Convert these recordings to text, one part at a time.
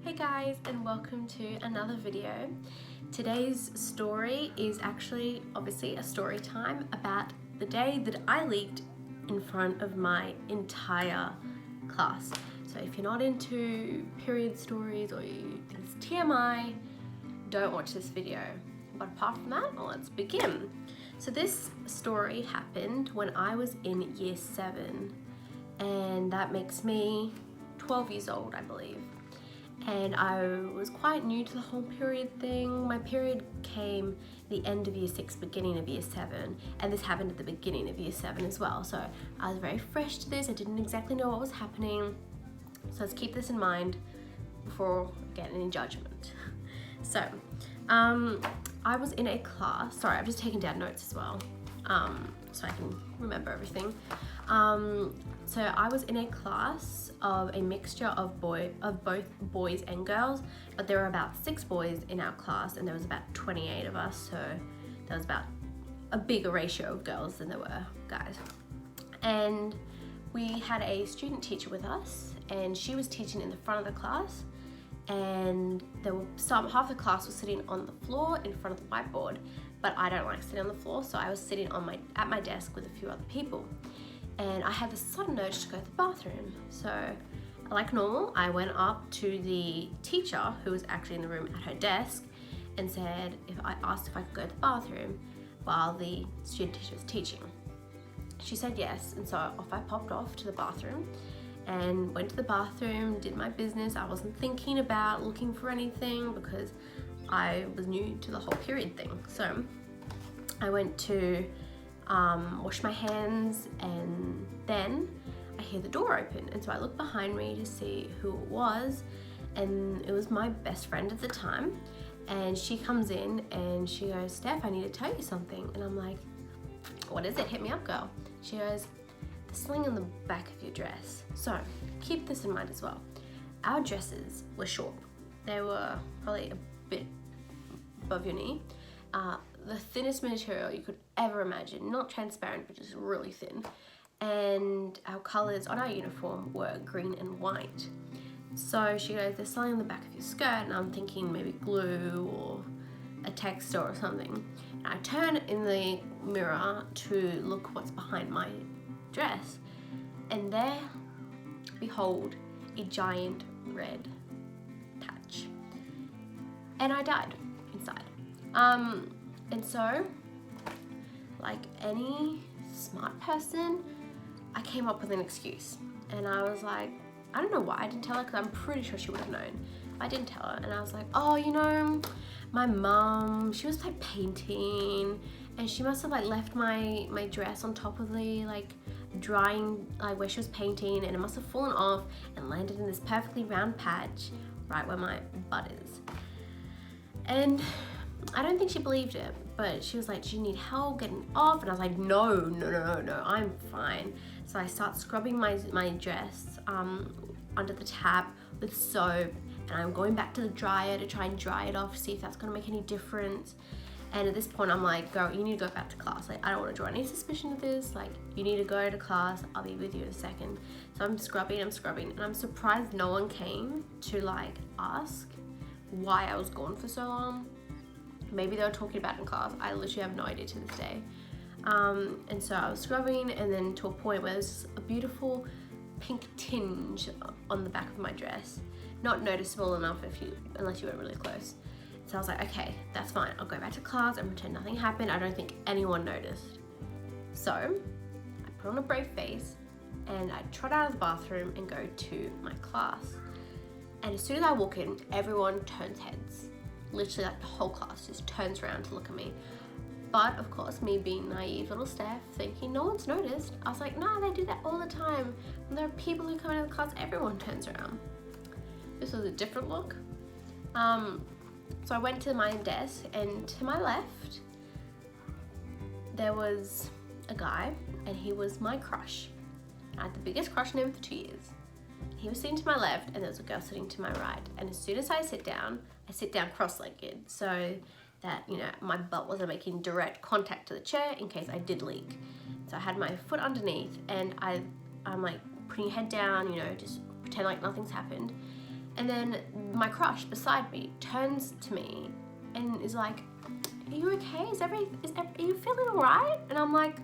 Hey guys, and welcome to another video. Today's story is actually obviously a story time about the day that I leaked in front of my entire class. So if you're not into period stories or you think it's TMI, don't watch this video. But apart from that, let's begin. So this story happened when I was in year 7, and that makes me 12 years old, I believe. And I was quite new to the whole period thing. My period came the end of year 6, beginning of year 7, and this happened at the beginning of year 7 as well. So I was very fresh to this. I didn't exactly know what was happening. So let's keep this in mind before getting any judgment. So I was in a class. Sorry, I've just taken down notes as well, so I can remember everything. So I was in a class of a mixture of both boys and girls, but there were about 6 boys in our class and there was about 28 of us, so there was about a bigger ratio of girls than there were guys. And we had a student teacher with us, and she was teaching in the front of the class, and there were half the class was sitting on the floor in front of the whiteboard, but I don't like sitting on the floor, so I was sitting at my desk with a few other people. And I had the sudden urge to go to the bathroom. So, like normal, I went up to the teacher, who was actually in the room at her desk, and asked if I could go to the bathroom while the student teacher was teaching. She said yes, and so off I popped off to the bathroom and went to the bathroom, did my business. I wasn't thinking about looking for anything because I was new to the whole period thing. So I went to wash my hands, and then I hear the door open, and so I look behind me to see who it was, and it was my best friend at the time. And she comes in and she goes, "Steph, I need to tell you something." And I'm like, "What is it? Hit me up, girl." She goes, "The sling on the back of your dress." So keep this in mind as well. Our dresses were short. They were probably a bit above your knee. The thinnest material you could ever imagine, not transparent, but just really thin. And our colors on our uniform were green and white. So she goes, "There's something on the back of your skirt," and I'm thinking maybe glue or a texture or something. And I turn in the mirror to look what's behind my dress, and there, behold, a giant red patch. And I died inside. And so, like any smart person, I came up with an excuse. And I was like, I don't know why I didn't tell her, because I'm pretty sure she would have known. I didn't tell her, and I was like, "Oh, my mum, she was like painting, and she must have like left my dress on top of the drying, where she was painting, and it must have fallen off and landed in this perfectly round patch right where my butt is." And I don't think she believed it, but she was like, "Do you need help getting off?" And I was like, no, I'm fine. So I start scrubbing my dress under the tap with soap, and I'm going back to the dryer to try and dry it off, see if that's gonna make any difference. And at this point, I'm like, "Girl, you need to go back to class. I don't want to draw any suspicion of this. You need to go to class. I'll be with you in a second." So I'm scrubbing, and I'm surprised no one came to ask why I was gone for so long. Maybe they were talking about it in class. I literally have no idea to this day. And so I was scrubbing, and then to a point where there's a beautiful pink tinge on the back of my dress. Not noticeable enough unless you went really close. So I was like, okay, that's fine. I'll go back to class and pretend nothing happened. I don't think anyone noticed. So I put on a brave face and I trot out of the bathroom and go to my class. And as soon as I walk in, everyone turns heads. Literally, the whole class just turns around to look at me. But of course, me being naive little Steph, thinking no one's noticed, I was like, "No, they do that all the time. When there are people who come into the class, everyone turns around." This was a different look. So I went to my desk, and to my left, there was a guy, and he was my crush. I had the biggest crush on him for 2 years. He was sitting to my left, and there was a girl sitting to my right. And as soon as I sit down cross-legged so that, my butt wasn't making direct contact to the chair in case I did leak. So I had my foot underneath, and I'm putting your head down, just pretend like nothing's happened. And then my crush beside me turns to me and is like, are you okay? Are you feeling alright? And I'm like,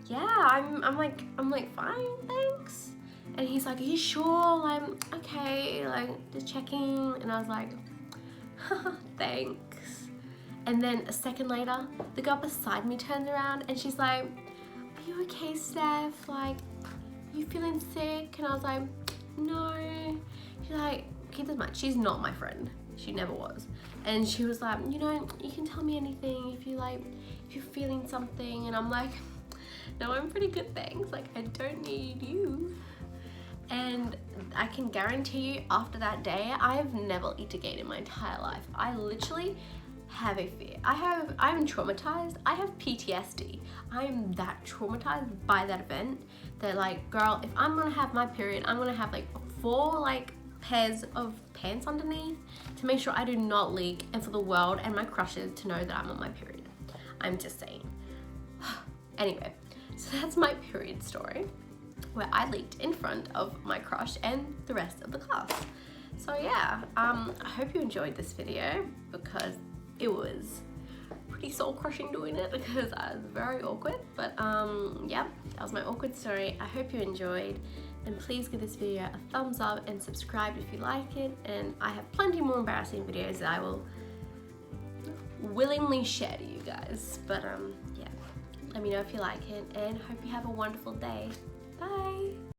yeah, I'm like fine, thanks. And he's like, are you sure? Like, okay, like just checking. And I was like, thanks. And then a second later, the girl beside me turns around and she's like, are you okay, Steph? Like, are you feeling sick? And I was like, no. She's like, keep this mind, she's not my friend. She never was. And she was like, you know, you can tell me anything if you're feeling something. And I'm like, no, I'm pretty good, thanks. Like, I don't need you. And I can guarantee you, after that day, I've never eaten again in my entire life. I literally have a fear. I'm traumatized. I have PTSD. I'm that traumatized by that event that, like, girl, if I'm gonna have my period, I'm gonna have like 4 like pairs of pants underneath to make sure I do not leak, and for the world and my crushes to know that I'm on my period. I'm just saying. Anyway, so that's my period story, where I leaked in front of my crush and the rest of the class. So yeah, I hope you enjoyed this video, because it was pretty soul crushing doing it, because I was very awkward. But yeah, that was my awkward story. I hope you enjoyed, and please give this video a thumbs up and subscribe if you like it. And I have plenty more embarrassing videos that I will willingly share to you guys. But yeah, let me know if you like it, and hope you have a wonderful day. Bye.